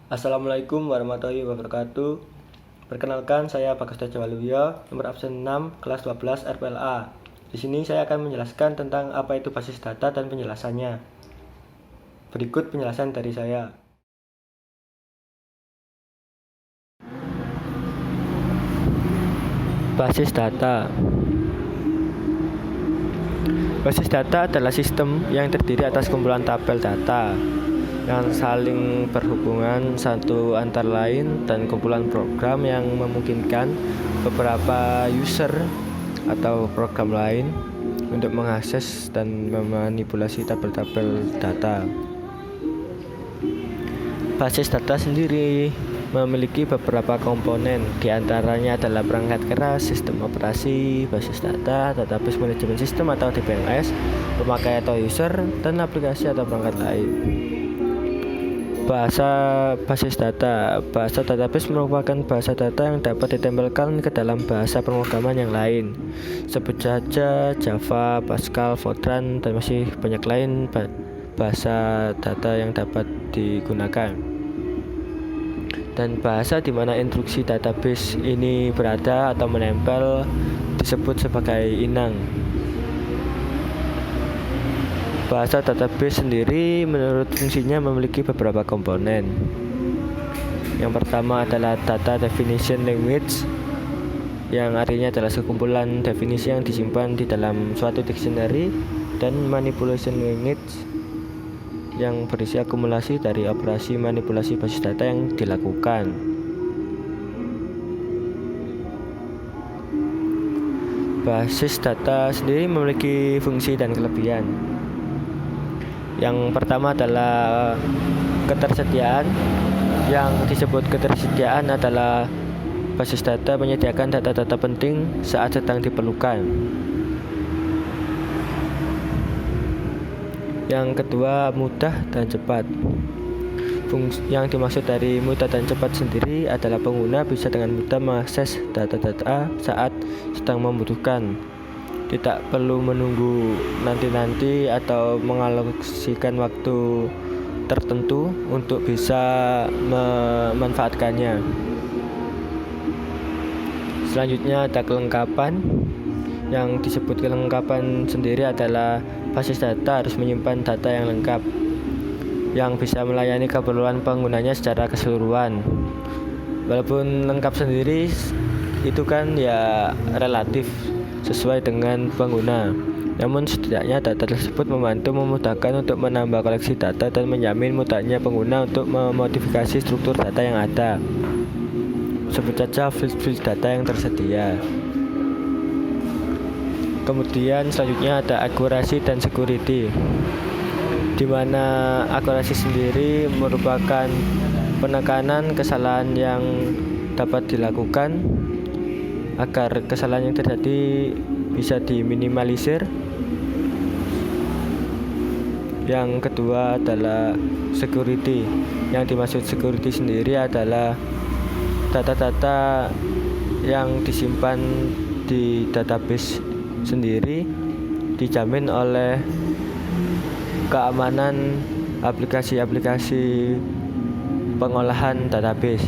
Assalamualaikum warahmatullahi wabarakatuh. Perkenalkan, saya Bagas Tejawaluyo, nomor absen 6, kelas 12 RPLA. Di sini saya akan menjelaskan tentang apa itu basis data dan penjelasannya. Berikut penjelasan dari saya. Basis data. Basis data adalah sistem yang terdiri atas kumpulan tabel data yang saling berhubungan satu antara lain dan kumpulan program yang memungkinkan beberapa user atau program lain untuk mengakses dan memanipulasi tabel-tabel data. Basis data sendiri memiliki beberapa komponen, diantaranya adalah perangkat keras, sistem operasi, basis data, database manajemen sistem atau DBMS, pemakai atau user, dan aplikasi atau perangkat lain. Bahasa basis data. Bahasa database merupakan bahasa data yang dapat ditempelkan ke dalam bahasa pemrograman yang lain. Sebut saja Java, Pascal, Fortran, dan masih banyak lain bahasa data yang dapat digunakan. Dan bahasa di mana instruksi database ini berada atau menempel disebut sebagai inang. Bahasa database sendiri menurut fungsinya memiliki beberapa komponen. Yang pertama adalah data definition language, yang artinya adalah sekumpulan definisi yang disimpan di dalam suatu dictionary, dan manipulation language yang berisi akumulasi dari operasi manipulasi basis data yang dilakukan. Basis data sendiri memiliki fungsi dan kelebihan. Yang pertama adalah ketersediaan. Yang disebut ketersediaan adalah basis data menyediakan data-data penting saat sedang diperlukan. Yang kedua, mudah dan cepat. Yang dimaksud dari mudah dan cepat sendiri adalah pengguna bisa dengan mudah mengakses data-data saat sedang membutuhkan. Tidak perlu menunggu nanti-nanti atau mengalokasikan waktu tertentu untuk bisa memanfaatkannya. Selanjutnya ada kelengkapan. Yang disebut kelengkapan sendiri adalah basis data harus menyimpan data yang lengkap yang bisa melayani keperluan penggunanya secara keseluruhan. Walaupun lengkap sendiri itu kan ya relatif sesuai dengan pengguna, namun setidaknya data tersebut memudahkan untuk menambah koleksi data dan menjamin mudahnya pengguna untuk memodifikasi struktur data yang ada. Sebut saja field data yang tersedia. Kemudian selanjutnya ada akurasi dan security, di mana akurasi sendiri merupakan penekanan kesalahan yang dapat dilakukan agar kesalahan yang terjadi bisa diminimalisir. Yang kedua adalah security. Yang dimaksud security sendiri adalah data-data yang disimpan di database sendiri dijamin oleh keamanan aplikasi-aplikasi pengolahan database.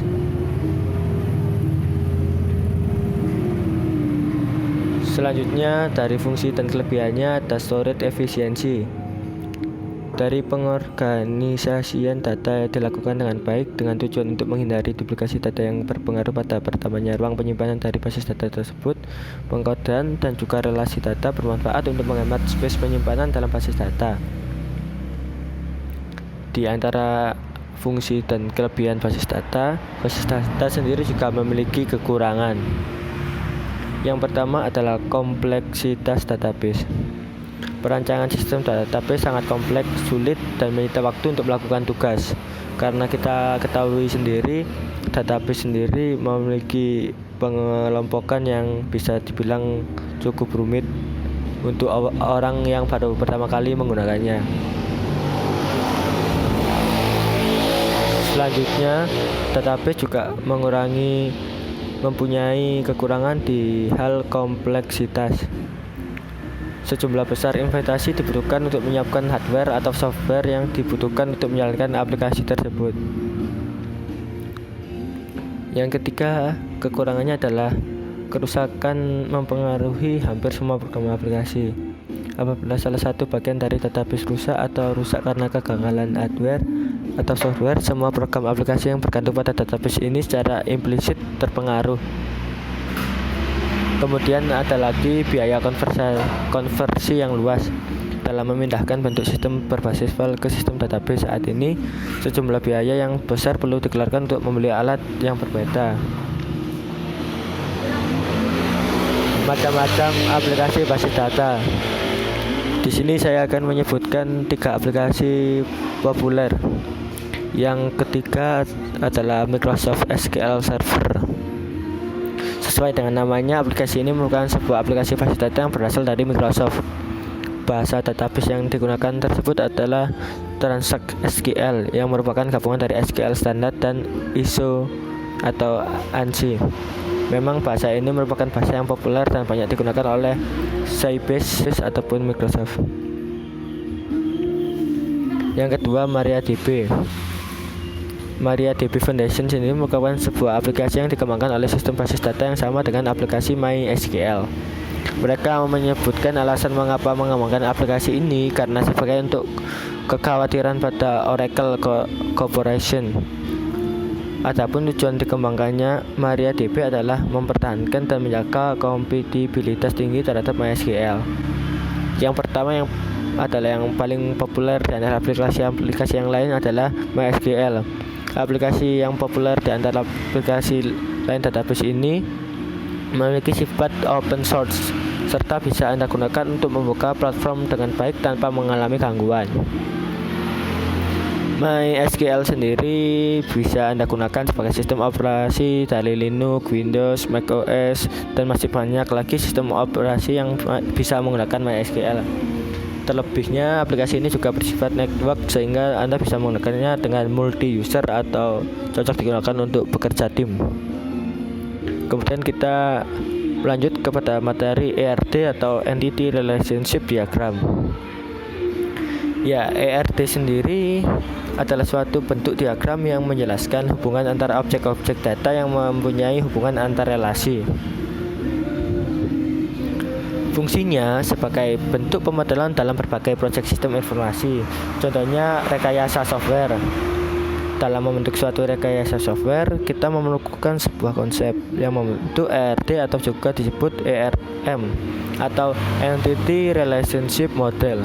Selanjutnya dari fungsi dan kelebihannya ada storage efisiensi. Dari pengorganisasian data dilakukan dengan baik dengan tujuan untuk menghindari duplikasi data yang berpengaruh pada pertamanya ruang penyimpanan dari basis data tersebut. Pengkodean dan juga relasi data bermanfaat untuk menghemat space penyimpanan dalam basis data. Di antara fungsi dan kelebihan basis data sendiri juga memiliki kekurangan. Yang pertama adalah kompleksitas database. Perancangan sistem database sangat kompleks, sulit, dan menyita waktu untuk melakukan tugas. Karena kita ketahui sendiri, database sendiri memiliki pengelompokan yang bisa dibilang cukup rumit untuk orang yang baru pertama kali menggunakannya. Selanjutnya, database juga mempunyai kekurangan di hal kompleksitas. Sejumlah besar investasi dibutuhkan untuk menyiapkan hardware atau software yang dibutuhkan untuk menjalankan aplikasi tersebut. Yang ketiga, kekurangannya adalah kerusakan mempengaruhi hampir semua program aplikasi. Apabila salah satu bagian dari database rusak atau rusak karena kegagalan hardware atau software, semua program aplikasi yang bergantung pada database ini secara implisit terpengaruh. Kemudian ada lagi biaya konversi yang luas. Dalam memindahkan bentuk sistem berbasis file ke sistem database saat ini, sejumlah biaya yang besar perlu dikeluarkan untuk membeli alat yang berbeda. Macam-macam aplikasi basis data. Di sini saya akan menyebutkan 3 aplikasi populer. Yang ketiga adalah Microsoft SQL Server. Sesuai dengan namanya, aplikasi ini merupakan sebuah aplikasi basis data yang berasal dari Microsoft. Bahasa database yang digunakan tersebut adalah Transact SQL yang merupakan gabungan dari SQL standar dan ISO atau ANSI. Memang bahasa ini merupakan bahasa yang populer dan banyak digunakan oleh Sybase ataupun Microsoft. Yang kedua, MariaDB. MariaDB Foundation sendiri merupakan sebuah aplikasi yang dikembangkan oleh sistem basis data yang sama dengan aplikasi MySQL. Mereka menyebutkan alasan mengapa mengembangkan aplikasi ini karena sebagai untuk kekhawatiran pada Oracle Corporation. Adapun tujuan dikembangkannya MariaDB adalah mempertahankan dan menjaga kompatibilitas tinggi terhadap MySQL. Yang pertama yang paling populer di antara aplikasi yang lain adalah MySQL. Aplikasi yang populer di antara aplikasi lain database ini memiliki sifat open source serta bisa Anda gunakan untuk membuka platform dengan baik tanpa mengalami gangguan. MySQL sendiri bisa Anda gunakan sebagai sistem operasi dari Linux, Windows, macOS, dan masih banyak lagi sistem operasi yang bisa menggunakan MySQL. Terlebihnya, aplikasi ini juga bersifat network sehingga Anda bisa menggunakannya dengan multi-user atau cocok digunakan untuk bekerja tim. Kemudian kita lanjut kepada materi ERD atau Entity Relationship Diagram. Ya, ERD sendiri adalah suatu bentuk diagram yang menjelaskan hubungan antara objek-objek data yang mempunyai hubungan antar relasi. Fungsinya sebagai bentuk pemodelan dalam berbagai proyek sistem informasi. Contohnya rekayasa software. Dalam membentuk suatu rekayasa software, kita memerlukan sebuah konsep yang membentuk ERD atau juga disebut ERM atau Entity Relationship Model.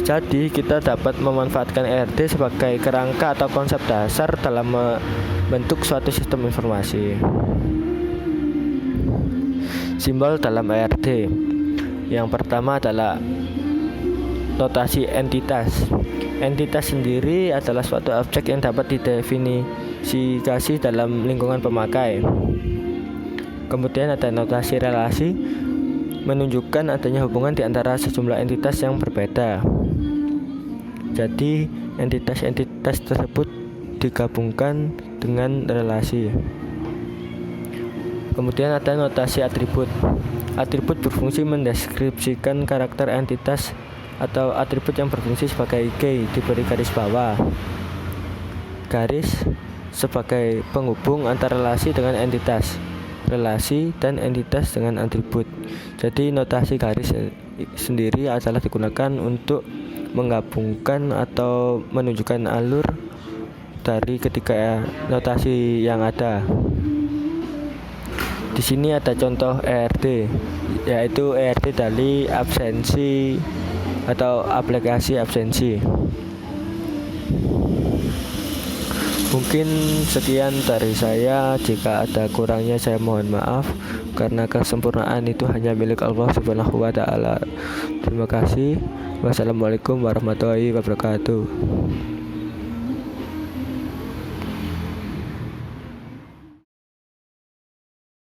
Jadi kita dapat memanfaatkan ERD sebagai kerangka atau konsep dasar dalam membentuk suatu sistem informasi. Simbol dalam ERD. Yang pertama adalah notasi entitas. Entitas sendiri adalah suatu objek yang dapat didefinisikan dalam lingkungan pemakai. Kemudian ada notasi relasi, menunjukkan adanya hubungan di antara sejumlah entitas yang berbeda. Jadi entitas-entitas tersebut digabungkan dengan relasi. Kemudian ada notasi atribut. Atribut berfungsi mendeskripsikan karakter entitas atau atribut yang berfungsi sebagai key diberi garis bawah. Garis sebagai penghubung antara relasi dengan entitas, relasi dan entitas dengan atribut. Jadi notasi garis sendiri adalah digunakan untuk menggabungkan atau menunjukkan alur dari ketiga notasi yang ada. Di sini ada contoh ERD, yaitu ERD dari absensi atau aplikasi absensi. Mungkin sekian dari saya. Jika ada kurangnya saya mohon maaf, karena kesempurnaan itu hanya milik Allah Subhanahu wa taala. Terima kasih. Wassalamualaikum warahmatullahi wabarakatuh.